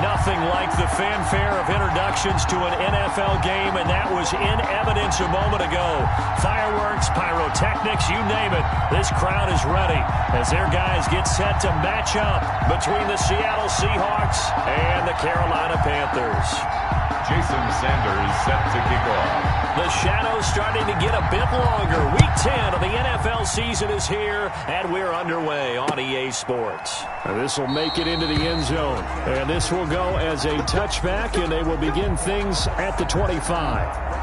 Nothing like the fanfare of introductions to an NFL game, and that was in evidence a moment ago. Fireworks, pyrotechnics, you name it. This crowd is ready as their guys get set to match up between the Seattle Seahawks and the Carolina Panthers. Jason Sanders set to kick off. The shadow's starting to get a bit longer. Week 10 of the NFL season is here, and we're underway on EA Sports. This will make it into the end zone, and this will go as a touchback, and they will begin things at the 25.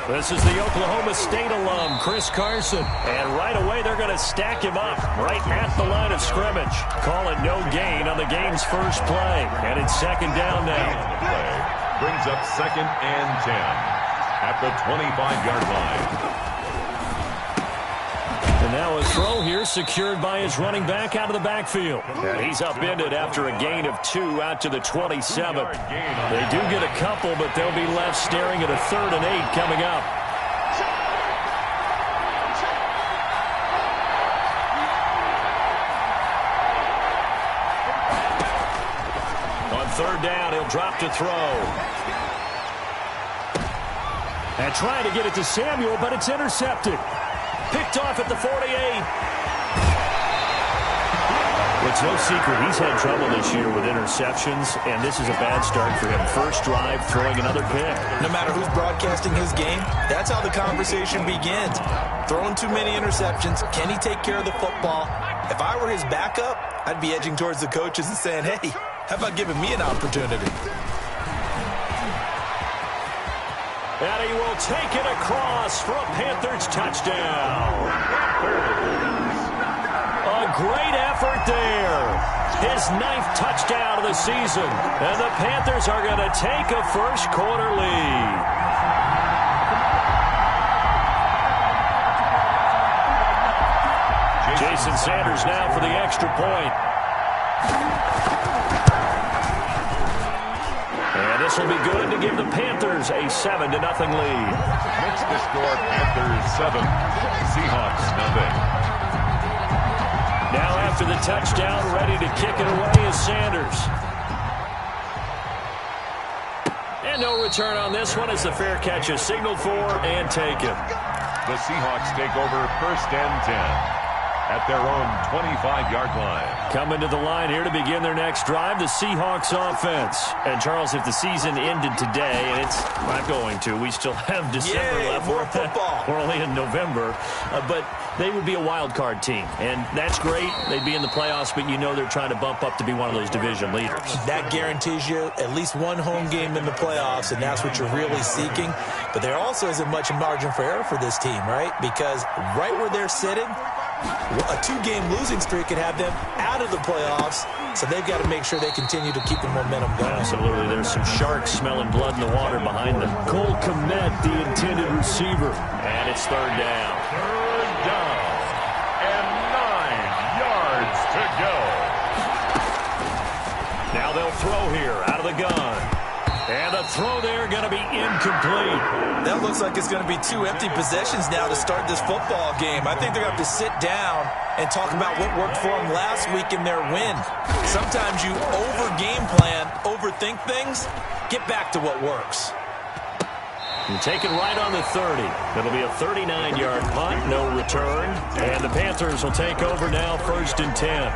This is the Oklahoma State alum, Chris Carson. And right away, they're going to stack him up right at the line of scrimmage. Call it no gain on the game's first play. And it's second down now. Play brings up 2nd and 10 at the 25-yard line. And now a throw here secured by his running back out of the backfield. And he's upended after a gain of 2 out to the 27. They do get a couple, but they'll be left staring at a 3rd and 8 coming up. On 3rd down, he'll drop to throw. And trying to get it to Samuel, but it's intercepted. Picked off at the 48. It's no secret he's had trouble this year with interceptions, and this is a bad start for him. First drive, throwing another pick. No matter who's broadcasting his game, that's how the conversation begins. Throwing too many interceptions. Can he take care of the football? If I were his backup, I'd be edging towards the coaches and saying, hey, how about giving me an opportunity? And he will take it across for a Panthers touchdown. A great effort there. His 9th touchdown of the season. And the Panthers are going to take a first-quarter lead. Jason Sanders now for the extra point. And this will be good to give the Panthers a 7-0 lead. Makes the score Panthers 7, Seahawks 0. Now after the touchdown, ready to kick it away is Sanders. And no return on this one as the fair catch is signaled for and taken. The Seahawks take over 1st and 10 at their own 25-yard line. Coming to the line here to begin their next drive, the Seahawks offense. And, Charles, if the season ended today, and it's not going to, we still have December left. More football. We're only in November. But they would be a wild card team. And that's great. They'd be in the playoffs, but you know they're trying to bump up to be one of those division leaders. That guarantees you at least one home game in the playoffs, and that's what you're really seeking. But there also isn't much margin for error for this team, right? Because right where they're sitting, a 2-game losing streak could have them out of the playoffs, so they've got to make sure they continue to keep the momentum going. Absolutely. There's some sharks smelling blood in the water behind them. Cole Kmet, the intended receiver. And it's 3rd down. 3rd down and 9 yards to go. Now they'll throw here out of the gun. And the throw there going to be incomplete. That looks like it's going to be 2 empty possessions now to start this football game. I think they're going to have to sit down and talk about what worked for them last week in their win. Sometimes you over-game plan, overthink things. Get back to what works. And taken right on the 30. It'll be a 39-yard punt, no return. And the Panthers will take over now, 1st and 10.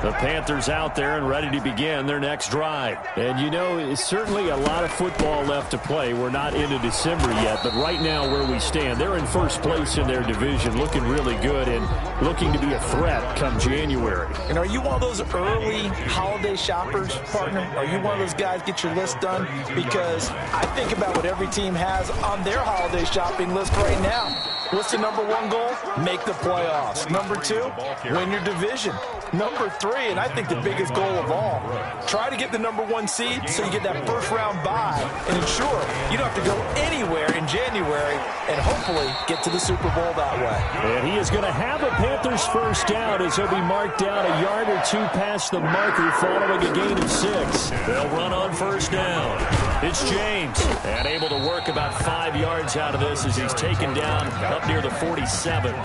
The Panthers out there and ready to begin their next drive. And, you know, it's certainly a lot of football left to play. We're not into December yet, but right now where we stand, they're in first place in their division, looking really good and looking to be a threat come January. And are you one of those early holiday shoppers, partner? Are you one of those guys get your list done? Because I think about what every team has on their holiday shopping list right now. What's the number one goal? Make the playoffs. Number 2, win your division. Number 3, and I think the biggest goal of all, try to get the number 1 seed so you get that first-round bye and ensure you don't have to go anywhere in January and hopefully get to the Super Bowl that way. And he is going to have a Panthers first down as he'll be marked down a yard or 2 past the marker following a gain of 6. They'll run on first down. It's James, and able to work about 5 yards out of this as he's taken down up near the 47.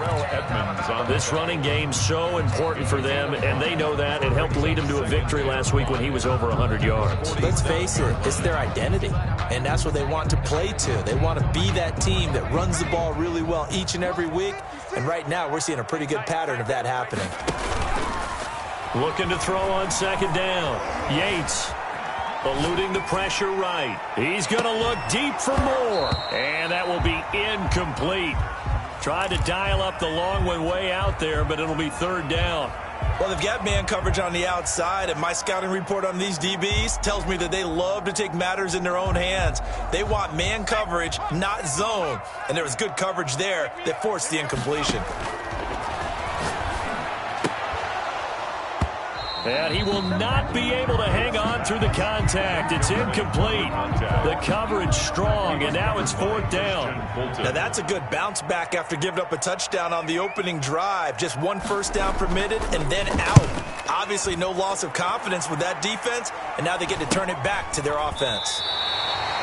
This running game so important for them, and they know that. It helped lead him to a victory last week when he was over 100 yards. Let's face it, it's their identity, and that's what they want to play to. They want to be that team that runs the ball really well each and every week, and right now we're seeing a pretty good pattern of that happening. Looking to throw on second down. Yates eluding the pressure right. He's going to look deep for more, and that will be incomplete. Tried to dial up the long one way out there, but it'll be third down. Well, they've got man coverage on the outside, and my scouting report on these DBs tells me that they love to take matters in their own hands. They want man coverage, not zone, and there was good coverage there that forced the incompletion. And he will not be able to hang on through the contact. It's incomplete. The coverage strong, and now it's fourth down. Now that's a good bounce back after giving up a touchdown on the opening drive. Just 1 first down permitted and then out. Obviously no loss of confidence with that defense, and now they get to turn it back to their offense.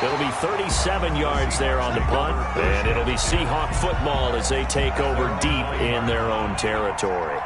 It'll be 37 yards there on the punt, and it'll be Seahawk football as they take over deep in their own territory.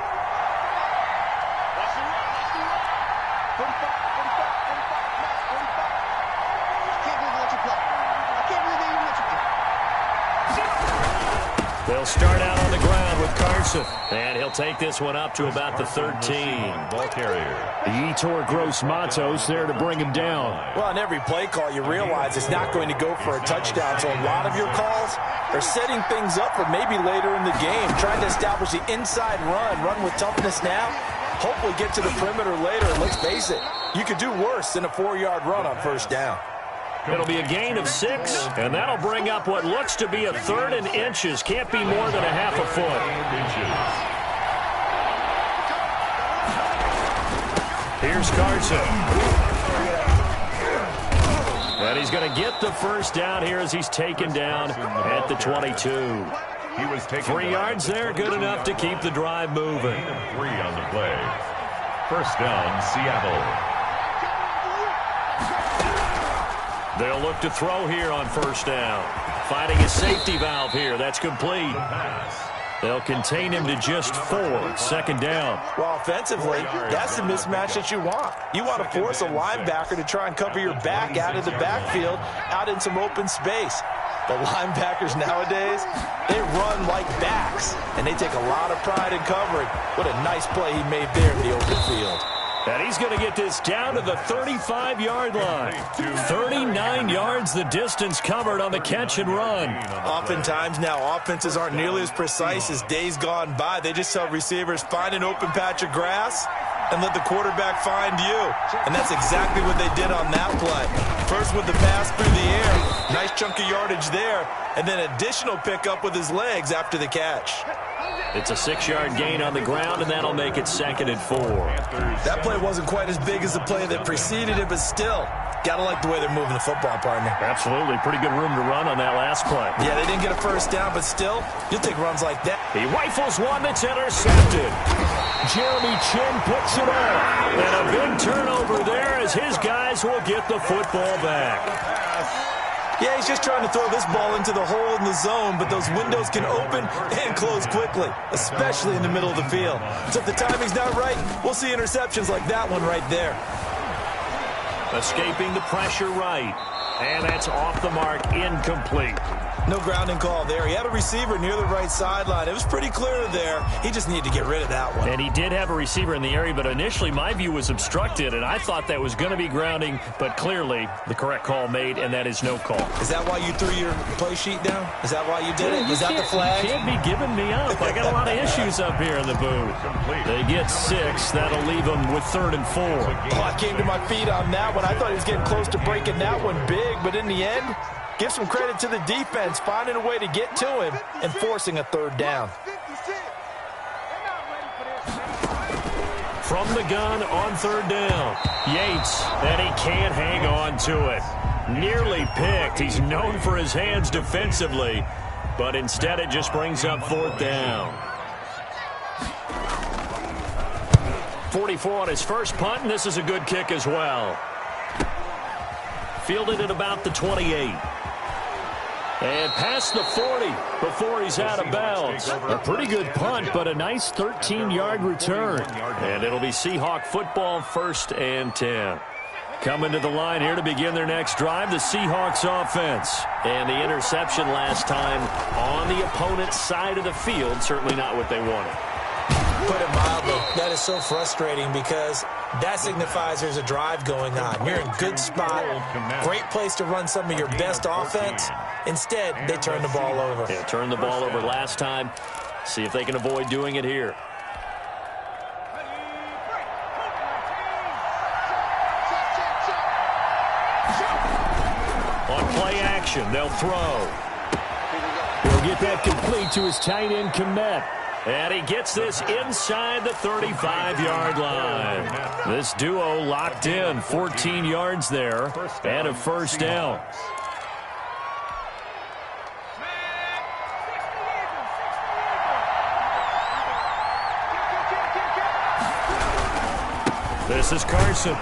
They'll start out on the ground with Carson, and he'll take this one up to about the 13. Ball carrier. Yetur Gross-Matos there to bring him down. Well, on every play call, you realize it's not going to go for a touchdown, so a lot of your calls are setting things up for maybe later in the game, trying to establish the inside run with toughness now, hopefully get to the perimeter later, and let's face it, you could do worse than a 4-yard run on first down. It'll be a gain of 6, and that'll bring up what looks to be a third and inches. Can't be more than a half a foot. Here's Carson. And he's going to get the first down here as he's taken down at the 22. He was taken 3 yards there, good enough to keep the drive moving. 3 on the play. First down, Seattle. They'll look to throw here on first down. Finding a safety valve here. That's complete. They'll contain him to just 4. Second down. Well, offensively, that's the mismatch that you want. You want to force a linebacker to try and cover your back out of the backfield, out in some open space. The linebackers nowadays, they run like backs, and they take a lot of pride in covering. What a nice play he made there in the open field. And he's going to get this down to the 35-yard line. 39 yards the distance covered on the catch and run. Oftentimes now, offenses aren't nearly as precise as days gone by. They just tell receivers, find an open patch of grass and let the quarterback find you. And that's exactly what they did on that play. First with the pass through the air. Nice chunk of yardage there. And then additional pickup with his legs after the catch. It's a 6-yard gain on the ground, and that'll make it 2nd and 4. That play wasn't quite as big as the play that preceded it, but still, gotta like the way they're moving the football, partner. Absolutely. Pretty good room to run on that last play. Yeah, they didn't get a first down, but still, you'll take runs like that. He rifles one that's intercepted. Jeremy Chin picks it up. And a big turnover there as his guys will get the football back. Yeah, he's just trying to throw this ball into the hole in the zone, but those windows can open and close quickly, especially in the middle of the field. So if the timing's not right, we'll see interceptions like that one right there. Escaping the pressure right. And that's off the mark, incomplete. No grounding call there. He had a receiver near the right sideline. It was pretty clear there. He just needed to get rid of that one. And he did have a receiver in the area, but initially my view was obstructed, and I thought that was going to be grounding, but clearly the correct call made, and that is no call. Is that why you threw your play sheet down? Is that why you did it? Was that the flag? You can't be giving me up. I got a lot of issues up here in the booth. They get 6. That'll leave them with 3rd and 4. Oh, I came to my feet on that one. I thought he was getting close to breaking that one big, but in the end, Give some credit to the defense, finding a way to get to him and forcing a third down. From the gun on third down, Yates, and he can't hang on to it. Nearly picked. He's known for his hands defensively, but instead it just brings up fourth down. 44 on his first punt, and this is a good kick as well. Fielded at about the 28. And past the 40 before he's out of bounds. A pretty good punt, but a nice 13-yard return. And it'll be Seahawk football, 1st and 10. Coming to the line here to begin their next drive, the Seahawks offense. And the interception last time on the opponent's side of the field, certainly not what they wanted. Put it mildly, that is so frustrating because that signifies there's a drive going on. You're in a good spot, great place to run some of your best offense. Instead, they turn the ball over. Yeah, turned the ball over last time. See if they can avoid doing it here. On play action, they'll throw. He'll get that complete to his tight end, Kmet. And he gets this inside the 35-yard line. This duo locked in, 14 yards there, and a first down. This is Carson.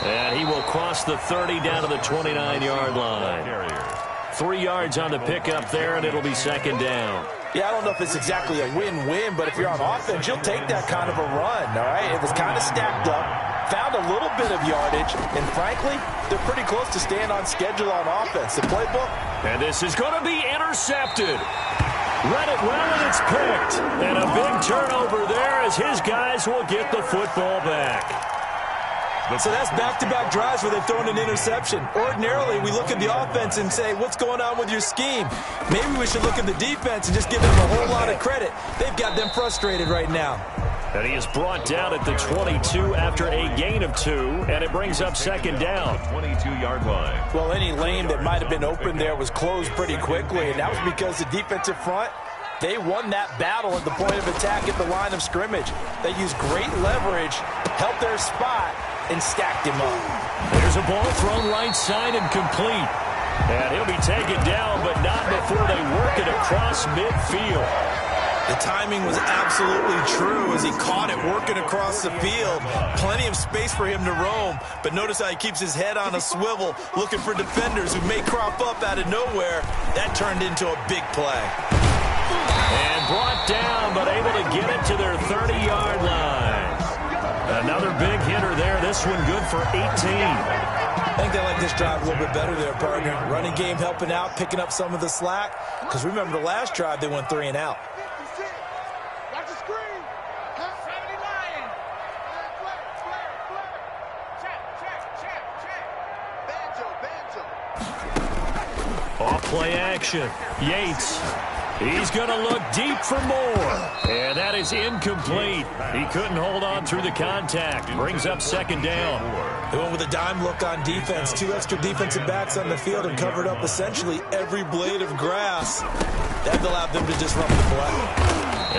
And he will cross the 30 down to the 29-yard line. 3 yards on the pickup there, and it'll be second down. Yeah, I don't know if it's exactly a win-win, but if you're on offense, you'll take that kind of a run, all right? It was kind of stacked up, found a little bit of yardage, and frankly, they're pretty close to staying on schedule on offense. The playbook. And this is going to be intercepted. Read it well, and it's picked. And a big turnover there as his guys will get the football back. So that's back-to-back drives where they've thrown an interception. Ordinarily, we look at the offense and say, what's going on with your scheme? Maybe we should look at the defense and just give them a whole lot of credit. They've got them frustrated right now. And he is brought down at the 22 after a gain of 2, and it brings up second down. 22-yard line. Well, any lane that might have been open there was closed pretty quickly, and that was because the defensive front, they won that battle at the point of attack at the line of scrimmage. They used great leverage, helped their spot, and stacked him up. There's a ball thrown right side and complete. And he'll be taken down, but not before they work it across midfield. The timing was absolutely true as he caught it working across the field. Plenty of space for him to roam, but notice how he keeps his head on a swivel, looking for defenders who may crop up out of nowhere. That turned into a big play. And brought down, but able to get it to their 30-yard line. Another big hitter there. This one good for 18. I think they like this drive a little bit better there, partner. Running game helping out, picking up some of the slack. Because remember, the last drive, they went 3 and out. Watch the screen. 70 Lion. Check. Off play action. Yates. He's going to look deep for more. And that is incomplete. He couldn't hold on through the contact. Brings up second down. They went with a dime look on defense. 2 extra defensive backs on the field and covered up essentially every blade of grass. That allowed them to disrupt the play.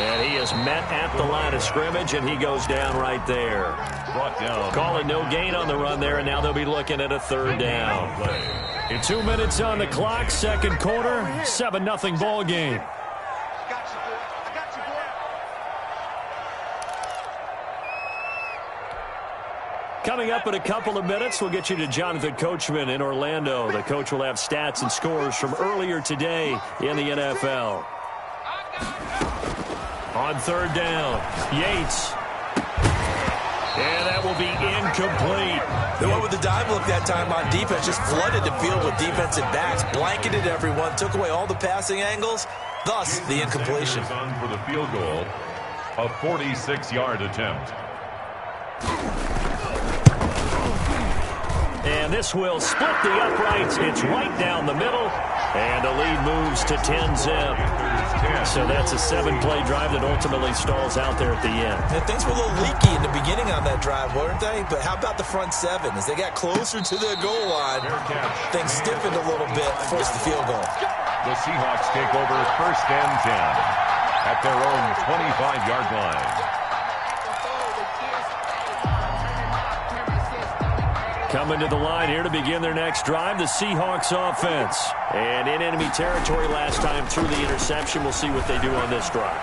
And he is met at the line of scrimmage, and he goes down right there. Brought down. Calling no gain on the run there, and now they'll be looking at a third down. 2 minutes on the clock, second quarter, 7-0 ball game. Coming up in a couple of minutes, we'll get you to Jonathan Coachman in Orlando. The coach will have stats and scores from earlier today in the NFL. On third down, Yates. And that will be incomplete. They went with the dive look that time on defense, just flooded the field with defensive backs, blanketed everyone, took away all the passing angles, thus the incompletion. For the field goal, a 46-yard attempt. And this will split the uprights. It's right down the middle. And the lead moves to 10-zip. 10. So that's a 7-play drive that ultimately stalls out there at the end. And things were a little leaky in the beginning on that drive, weren't they? But how about the front seven? As they got closer to the goal line, things stiffened a little bit, forced the field goal. The Seahawks take over 1st and 10 at their own 25-yard line. Coming to the line here to begin their next drive, the Seahawks offense. And in enemy territory last time through the interception. We'll see what they do on this drive.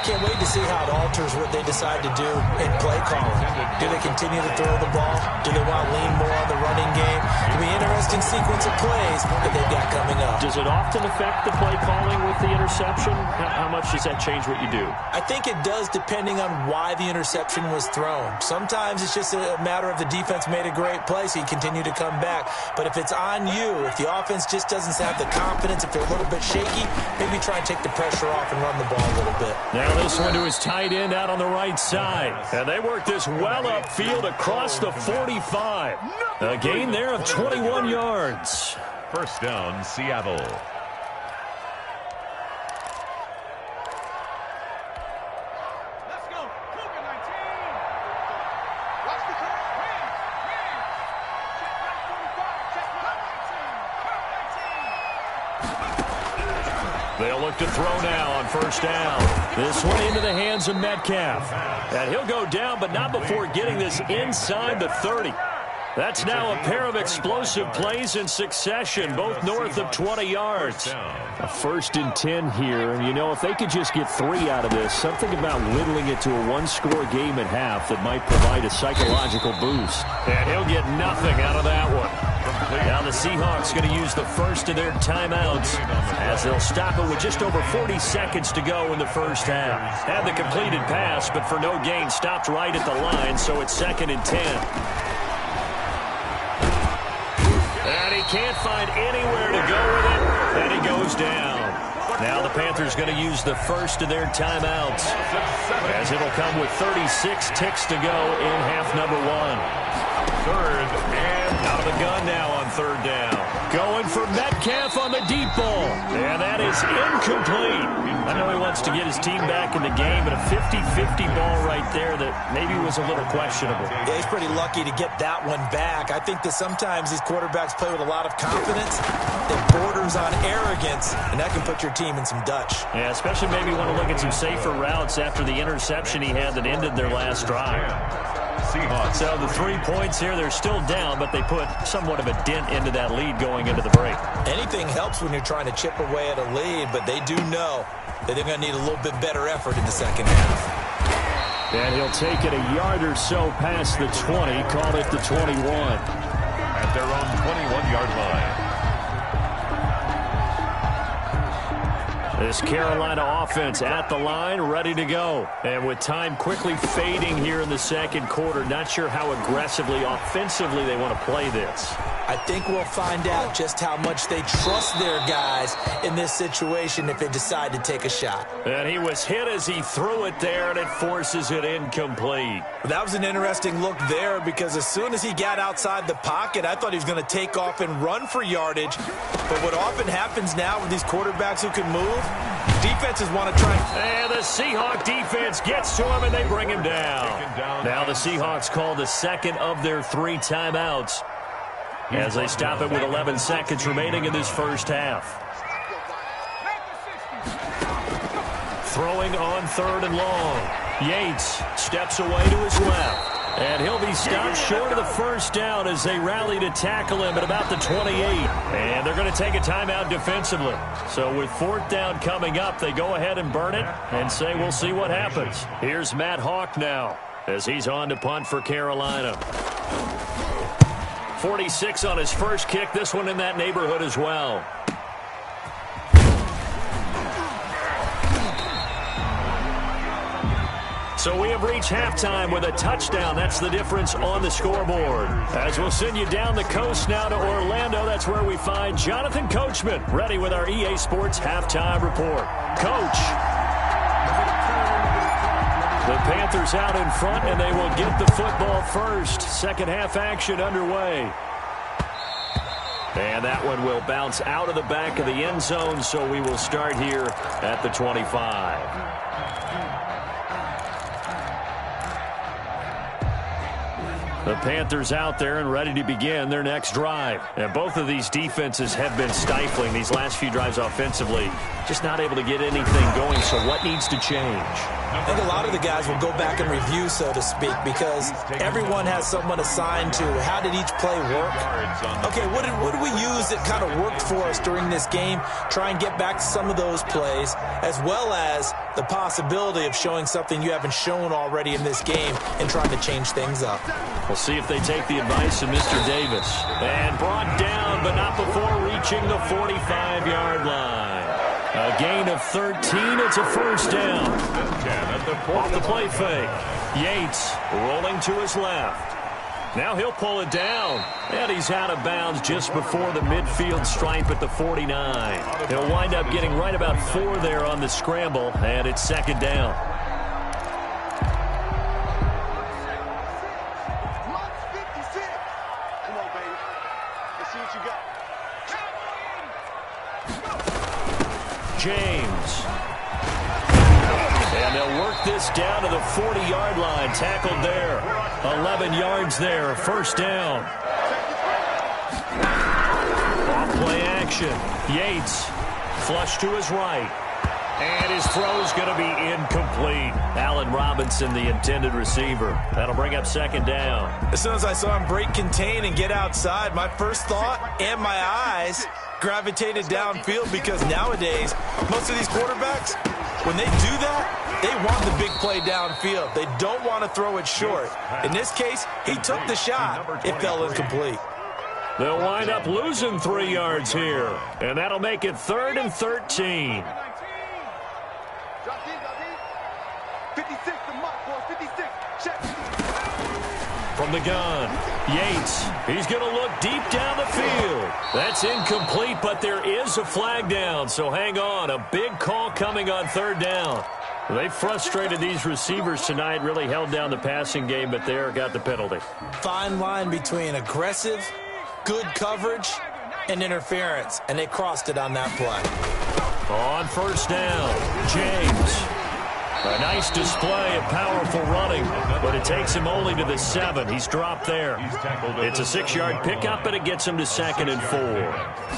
Can't wait to see how it alters what they decide to do in play calling. Do they continue to throw the ball? Do they want to lean more on the running game? It'll be an interesting sequence of plays that they've got coming up. Does it often affect the play calling with the interception? How much does that change what you do? I think it does, depending on why the interception was thrown. Sometimes it's just a matter of the defense made a great play, so you continue to come back. But if it's on you, if the offense just doesn't have the confidence, if they're a little bit shaky, maybe try and take the pressure off and run the ball a little bit. Now this one to his tight end out on the right side. And they work this well upfield across the 45. A gain there of 21 yards. 1st down, Seattle. Let's go. Cougar 19. Watch the clock. Man. Check right 45. Check right 19. They'll look to throw now on 1st down. This one into the hands of Metcalf. And he'll go down, but not before getting this inside the 30. That's now a pair of explosive plays in succession, both north of 20 yards. A 1st and 10 here, and you know, if they could just get 3 out of this, something about whittling it to a 1-score game at half that might provide a psychological boost. And he'll get nothing out of that one. Now the Seahawks going to use the first of their timeouts as they'll stop it with just over 40 seconds to go in the 1st half. Had the completed pass, but for no gain, stopped right at the line, so it's 2nd and 10. And he can't find anywhere to go with it, and he goes down. Now the Panthers going to use the first of their timeouts, as it'll come with 36 ticks to go in half number 1. 3rd and out of the gun now on 3rd down. Going for Metcalf on the deep ball. And that is incomplete. I know he wants to get his team back in the game, but a 50-50 ball right there that maybe was a little questionable. Yeah, he's pretty lucky to get that one back. I think that sometimes these quarterbacks play with a lot of confidence that borders on arrogance, and that can put your team in some Dutch. Yeah, especially maybe want to look at some safer routes after the interception he had that ended their last drive. Seahawks. So the 3 points here, they're still down, but they put somewhat of a dent into that lead going into the break. Anything helps when you're trying to chip away at a lead, but they do know that they're going to need a little bit better effort in the 2nd half. And he'll take it a yard or so past the 20, call it the 21. At their own 21-yard line. This Carolina offense at the line, ready to go. And with time quickly fading here in the 2nd quarter, not sure how aggressively, offensively they want to play this. I think we'll find out just how much they trust their guys in this situation if they decide to take a shot. And he was hit as he threw it there, and it forces it incomplete. That was an interesting look there because as soon as he got outside the pocket, I thought he was going to take off and run for yardage. But what often happens now with these quarterbacks who can move, defenses want to try. And the Seahawk defense gets to him, and they bring him down. Now the Seahawks call the 2nd of their 3 timeouts as they stop it with 11 seconds remaining in this 1st half. Throwing on 3rd and long. Yates steps away to his left. And he'll be stopped short of the 1st down as they rally to tackle him at about the 28. And they're going to take a timeout defensively. So with 4th down coming up, they go ahead and burn it and say we'll see what happens. Here's Matt Hawk now as he's on to punt for Carolina. 46 on his first kick. This one in that neighborhood as well. So we have reached halftime with a touchdown. That's the difference on the scoreboard. As we'll send you down the coast now to Orlando, that's where we find Jonathan Coachman, ready with our EA Sports halftime report. Coach. The Panthers out in front, and they will get the football first. 2nd half action underway. And that one will bounce out of the back of the end zone, so we will start here at the 25. The Panthers out there and ready to begin their next drive. And both of these defenses have been stifling these last few drives offensively. Just not able to get anything going, so what needs to change? I think a lot of the guys will go back and review, so to speak, because everyone has someone assigned to how did each play work. Okay, what did we use that kind of worked for us during this game? Try and get back to some of those plays, as well as the possibility of showing something you haven't shown already in this game and trying to change things up. We'll see if they take the advice of Mr. Davis. And brought down, but not before reaching the 45-yard line. A gain of 13. It's a first down. Off the play fake. Yates rolling to his left. Now he'll pull it down. And he's out of bounds just before the midfield stripe at the 49. He'll wind up getting right about 4 there on the scramble. And it's second down. James. And they'll work this down to the 40-yard line. Tackled there. 11 yards there. First down. Off play action. Yates. Flush to his right. And his throw's going to be incomplete. Allen Robinson, the intended receiver. That'll bring up second down. As soon as I saw him break contain and get outside, my first thought and my eyes gravitated downfield, because nowadays, most of these quarterbacks, when they do that, they want the big play downfield. They don't want to throw it short. In this case, he took the shot. It fell incomplete. They'll wind up losing 3 yards here, and that'll make it 3rd and 13. 56, the mark, boys, 56. Check. From the gun, Yates. He's going to look deep down the field. That's incomplete, but there is a flag down, so hang on. A big call coming on third down. They frustrated these receivers tonight, really held down the passing game, but there got the penalty. Fine line between aggressive, good coverage, and interference, and they crossed it on that play. On first down, James. A nice display of powerful running, but it takes him only to the 7. He's dropped there. It's a 6-yard pickup, and it gets him to 2nd and 4.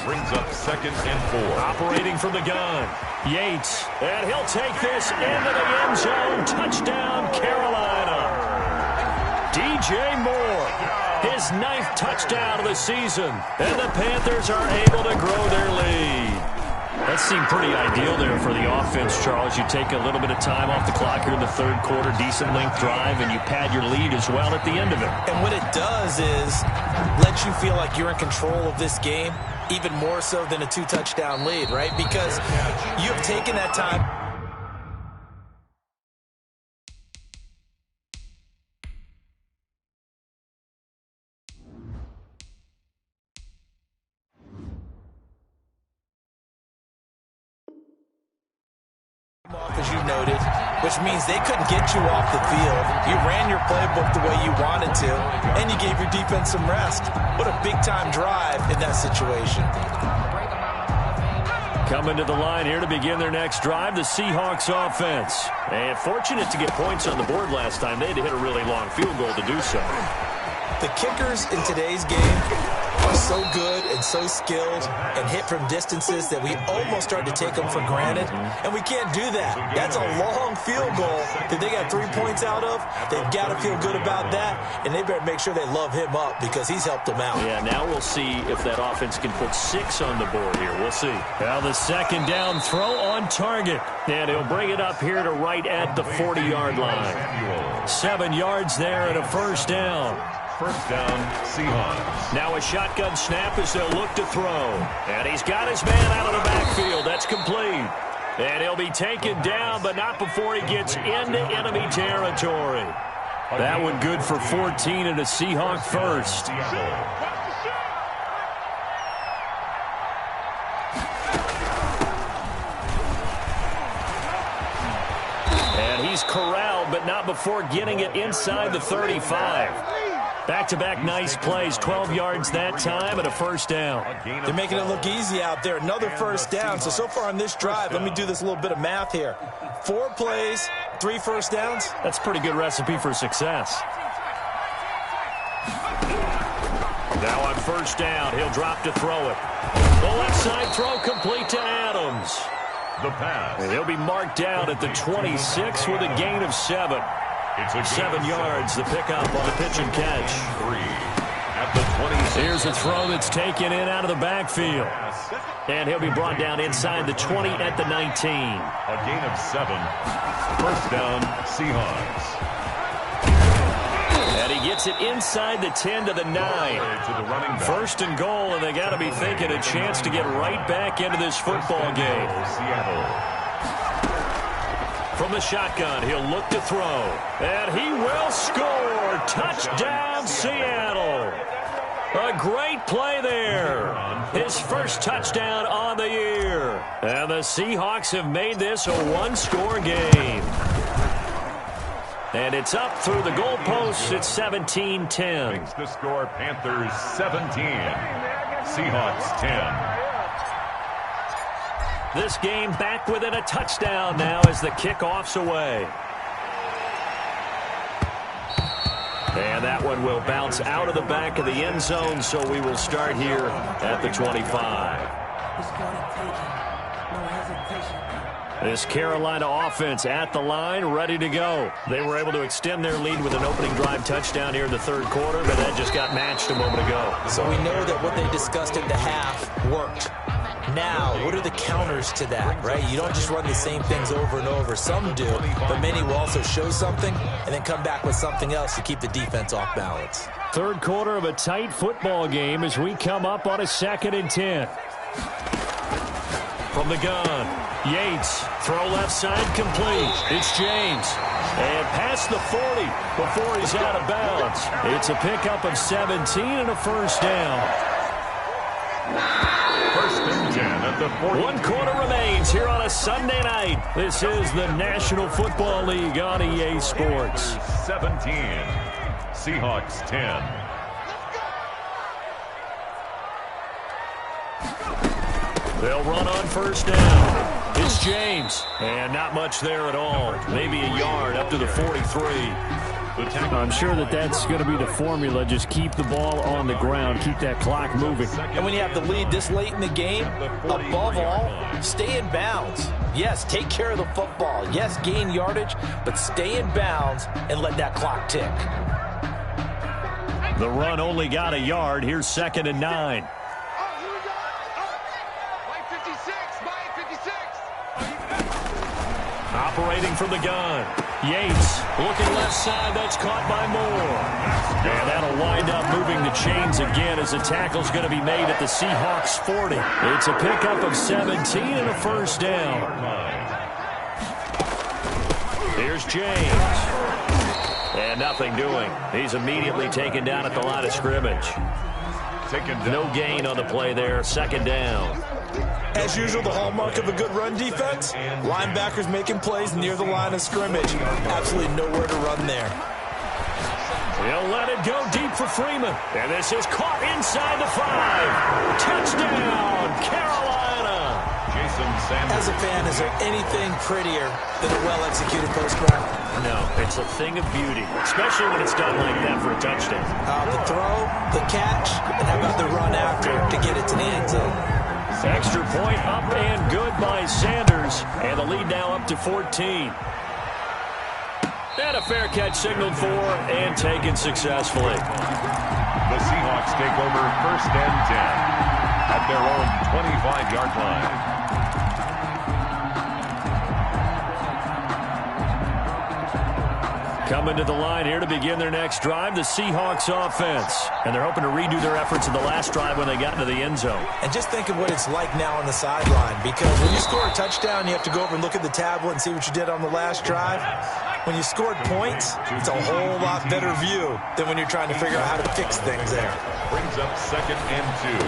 Brings up 2nd and 4. Operating from the gun, Yates. And he'll take this into the end zone. Touchdown, Carolina. DJ Moore, his 9th touchdown of the season. And the Panthers are able to grow their lead. That seemed pretty ideal there for the offense, Charles. You take a little bit of time off the clock here in the third quarter, decent length drive, and you pad your lead as well at the end of it. And what it does is let you feel like you're in control of this game, even more so than a 2-touchdown lead, right? Because you have taken that time. As you noted, which means they couldn't get you off the field. You ran your playbook the way you wanted to, and you gave your defense some rest. What a big-time drive in that situation. Coming to the line here to begin their next drive, the Seahawks offense. And fortunate to get points on the board last time. They had to hit a really long field goal to do so. The kickers in today's game are so good and so skilled and hit from distances that we almost start to take them for granted, and we can't do that. That's a long field goal that they got 3 points out of. They've got to feel good about that, and they better make sure they love him up because he's helped them out. Yeah, now we'll see if that offense can put 6 on the board here. We'll see. Now the second down throw on target, and he'll bring it up here to right at the 40-yard line. 7 yards there and a first down. First down, Seahawks. Now a shotgun snap as they'll look to throw. And he's got his man out of the backfield. That's complete. And he'll be taken down, but not before he gets into enemy territory. That one good for 14 and a Seahawk first. And he's corralled, but not before getting it inside the 35. Back-to-back nice plays, 12 yards that time and a first down. They're making it look easy out there. Another first down. So far on this drive, let me do this little bit of math here. 4 plays, 3 first downs. That's a pretty good recipe for success. Now on first down, he'll drop to throw it. The left side throw complete to Adams. The pass. And he'll be marked down at the 26 with a gain of 7. It's 7 yards, the pickup on the pitch and catch. 3 at the 26. Here's a throw that's taken in out of the backfield. And he'll be brought down inside the 20 at the 19. A gain of 7. First down, Seahawks. And he gets it inside the 10 to the 9. To the running back. First and goal, and they got to be thinking a chance to get right back into this football game. Seattle. From the shotgun, he'll look to throw. And he will score. Touchdown, Seattle. A great play there. His first touchdown on the year. And the Seahawks have made this a one-score game. And it's up through the goalposts. It's 17-10. Makes the score Panthers 17. Seahawks 10. This game back within a touchdown now as the kickoff's away. And that one will bounce out of the back of the end zone, so we will start here at the 25. This Carolina offense at the line, ready to go. They were able to extend their lead with an opening drive touchdown here in the third quarter, but that just got matched a moment ago. So we know that what they discussed in the half worked. Now, what are the counters to that, right? You don't just run the same things over and over. Some do, but many will also show something and then come back with something else to keep the defense off balance. Third quarter of a tight football game as we come up on a 2nd and 10. From the gun, Yates, throw left side complete. It's James. And past the 40 before he's out of bounds. It's a pickup of 17 and a first down. First and 10 at the 40. 1 quarter remains here on a Sunday night. This is the National Football League on EA Sports. 17. Seahawks 10. They'll run on first down. It's James. And not much there at all. Maybe a yard up to the 43. I'm sure that's going to be the formula. Just keep the ball on the ground. Keep that clock moving. And when you have the lead this late in the game, above all, stay in bounds. Yes, take care of the football. Yes, gain yardage, but stay in bounds and let that clock tick. The run only got a yard. Here's 2nd and 9. Operating from the gun. Yates looking left side. That's caught by Moore. And that'll wind up moving the chains again as the tackle's going to be made at the Seahawks 40. It's a pickup of 17 and a first down. Here's James. And nothing doing. He's immediately taken down at the line of scrimmage. No gain on the play there. 2nd down. As usual, the hallmark of a good run defense, linebackers making plays near the line of scrimmage. Absolutely nowhere to run there. He'll let it go deep for Freeman. And this is caught inside the 5. Touchdown, Carolina. Jason Sanders. As a fan, is there anything prettier than a well-executed post-route? No, it's a thing of beauty, especially when it's done like that for a touchdown. The throw, the catch, and how about the run after to get it to the end zone? Extra point up and good by Sanders. And the lead now up to 14. And a fair catch signaled for and taken successfully. The Seahawks take over 1st and 10 at their own 25-yard line. Coming to the line here to begin their next drive, the Seahawks offense. And they're hoping to redo their efforts in the last drive when they got into the end zone. And just think of what it's like now on the sideline, because when you score a touchdown, you have to go over and look at the tablet and see what you did on the last drive. When you scored points, it's a whole lot better view than when you're trying to figure out how to fix things there. Brings up 2nd and 2.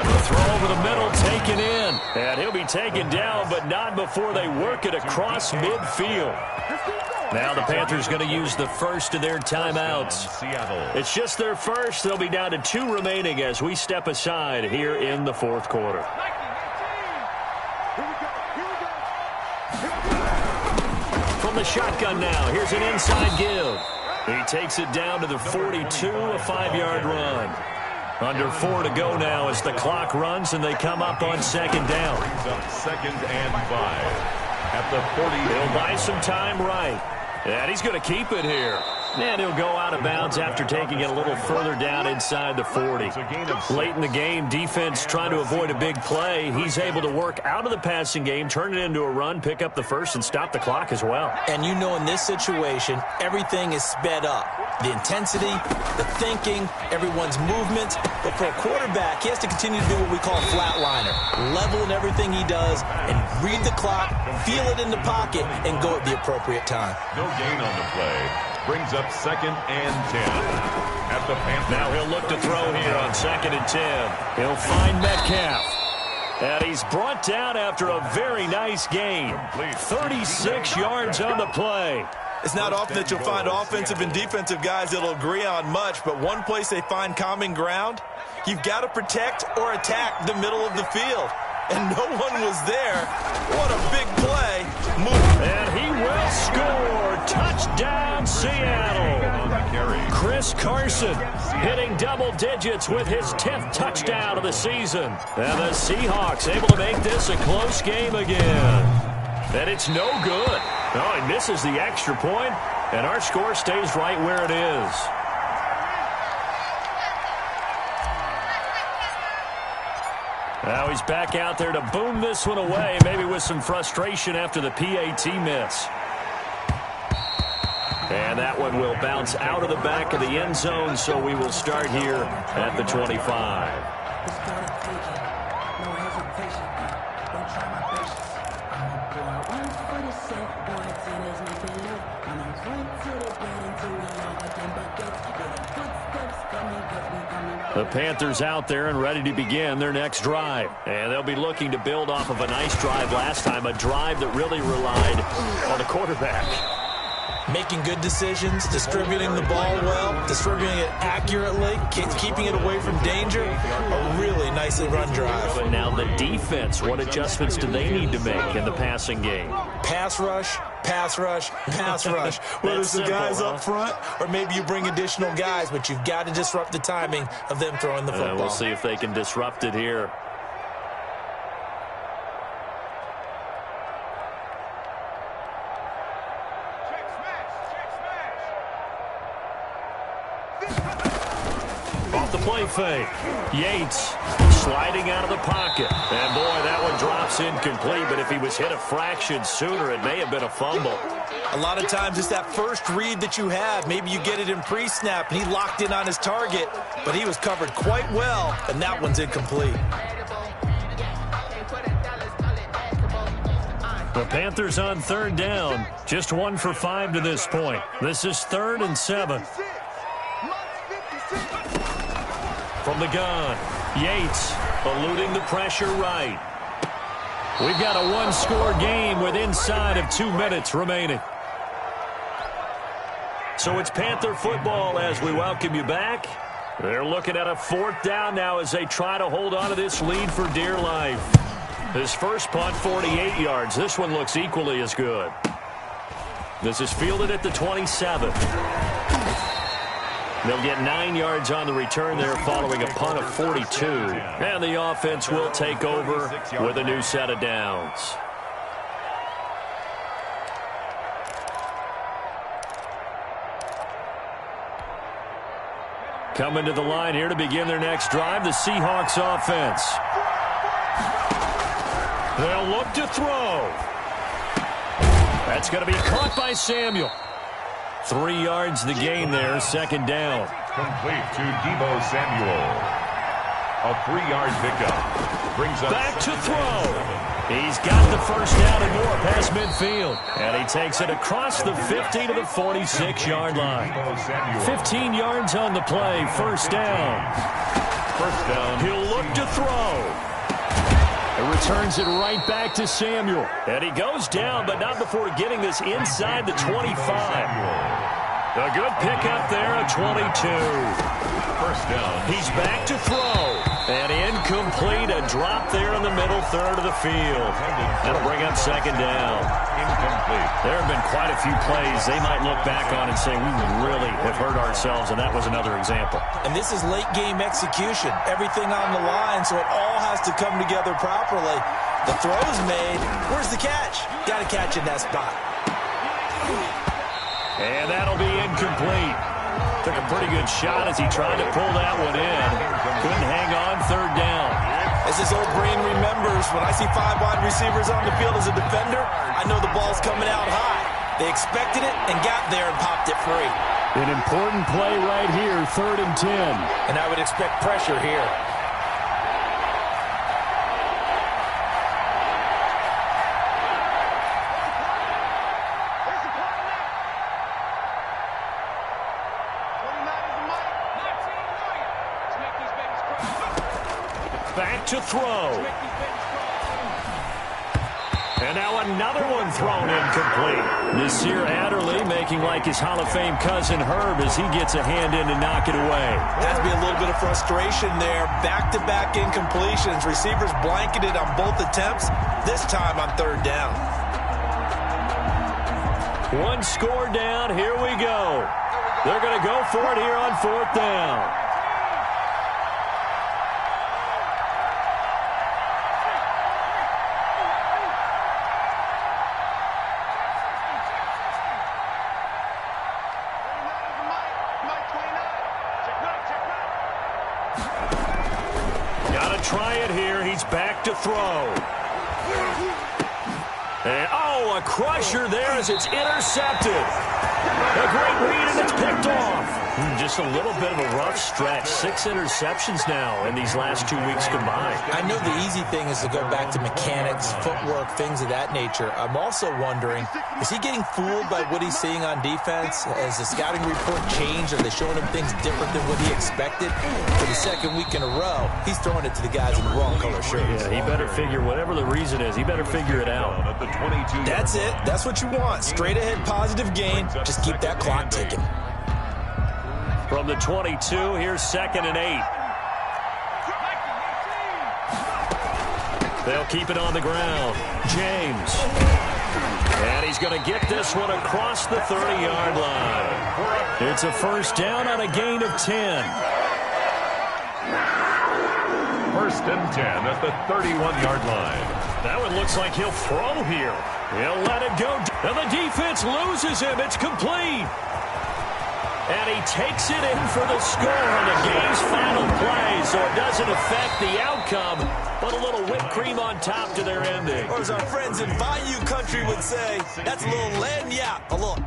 And the throw over the middle taken in. And he'll be taken down, but not before they work it across midfield. Now the Panthers going to use the first of their timeouts. It's just their first. They'll be down to 2 remaining as we step aside here in the fourth quarter. From the shotgun now, here's an inside give. He takes it down to the 42, a 5-yard run. Under 4 to go now as the clock runs and they come up on second down. Second and 5. At the 40. He'll buy some time right. And he's going to keep it here. And he'll go out of bounds after taking it a little further down inside the 40. Late in the game, defense trying to avoid a big play. He's able to work out of the passing game, turn it into a run, pick up the first, and stop the clock as well. And you know in this situation, everything is sped up. The intensity, the thinking, everyone's movement. But for a quarterback, he has to continue to do what we call a flatliner. Level in everything he does and read the clock, feel it in the pocket, and go at the appropriate time. No gain on the play. Brings up second and 10 at the Panthers. Now he'll look to throw here on second and 10. He'll find Metcalf. And he's brought down after a very nice game. 36 yards on the play. It's not often that you'll find offensive and defensive guys that'll agree on much, but one place they find common ground, you've got to protect or attack the middle of the field. And no one was there. What a big play. And he will score. Touchdown, Seattle. Chris Carson hitting double digits with his 10th touchdown of the season. And the Seahawks able to make this a close game again. And it's no good. Oh, he misses the extra point, and our score stays right where it is. Now he's back out there to boom this one away, maybe with some frustration after the PAT miss. And that one will bounce out of the back of the end zone, so we will start here at the 25. The Panthers out there and ready to begin their next drive. And they'll be looking to build off of a nice drive last time, a drive that really relied on the quarterback. Making good decisions, distributing the ball well, distributing it accurately, keeping it away from danger. A really nicely run drive. But now the defense, what adjustments do they need to make in the passing game? Pass rush, pass rush, pass rush. Whether it's the guys up front or maybe you bring additional guys, but you've got to disrupt the timing of them throwing the football. We'll see if they can disrupt it here. Off the play fake. Yates sliding out of the pocket. And boy, that one drops incomplete, but if he was hit a fraction sooner, it may have been a fumble. A lot of times it's that first read that you have. Maybe you get it in pre-snap, and he locked in on his target, but he was covered quite well, and that one's incomplete. The Panthers on third down. Just 1 for 5 to this point. This is 3rd and 7. From the gun, Yates eluding the pressure right. We've got a one-score game with inside of 2 minutes remaining. So it's Panther football as we welcome you back. They're looking at a 4th down now as they try to hold on to this lead for dear life. His first punt, 48 yards. This one looks equally as good. This is fielded at the 27. They'll get 9 yards on the return there following a punt of 42. And the offense will take over with a new set of downs. Coming to the line here to begin their next drive, the Seahawks offense. They'll look to throw. That's going to be caught by Samuel. 3 yards the gain there, 2nd down. Complete to Deebo Samuel. A 3-yard pickup. Brings up back to throw. He's got the first down and more past midfield. And he takes it across the 50 to the 46-yard line. 15 yards on the play, 1st down. First down. He'll look to throw. It returns it right back to Samuel. And he goes down, but not before getting this inside the 25. A good pickup there at 22. First down. He's back to throw. And incomplete. A drop there in the middle third of the field. That'll bring up second down. Incomplete. There have been quite a few plays they might look back on and say, we really have hurt ourselves, and that was another example. And this is late-game execution. Everything on the line, so it all has to come together properly. The throw's made. Where's the catch? Got to catch in that spot. And that'll be incomplete. Took a pretty good shot as he tried to pull that one in. Couldn't hang on third down. As his old brain remembers, when I see 5 wide receivers on the field as a defender, I know the ball's coming out high. They expected it and got there and popped it free. An important play right here, 3rd and 10. And I would expect pressure here. Back to throw. And now another one thrown incomplete. Nasir Adderley making like his Hall of Fame cousin Herb as he gets a hand in to knock it away. Has to be a little bit of frustration there. Back-to-back incompletions. Receivers blanketed on both attempts, this time on 3rd down. One score down. Here we go. They're going to go for it here on 4th down. Try it here. He's back to throw. And, a crusher there as it's intercepted. A great read, and it's picked off. Just a little bit of a rough stretch. 6 interceptions now in these last 2 weeks combined. I know the easy thing is to go back to mechanics, footwork, things of that nature. I'm also wondering, is he getting fooled by what he's seeing on defense? Has the scouting report changed? Are they showing him things different than what he expected? For the 2nd week in a row, he's throwing it to the guys in the wrong color shirts. Yeah, he better figure, whatever the reason is, he better figure it out. At the 22. That's it. That's what you want. Straight ahead, positive gain. Just keep that clock ticking. From the 22, here's 2nd and 8. They'll keep it on the ground. James. And he's going to get this one across the 30-yard line. It's a first down on a gain of 10. 1st and 10 at the 31-yard line. That one looks like he'll throw here. He'll let it go. And the defense loses him. It's complete. And he takes it in for the score on the game's final play, so it doesn't affect the outcome, but a little whipped cream on top to their ending. Or as our friends in Bayou Country would say, that's a little lagniappe, a little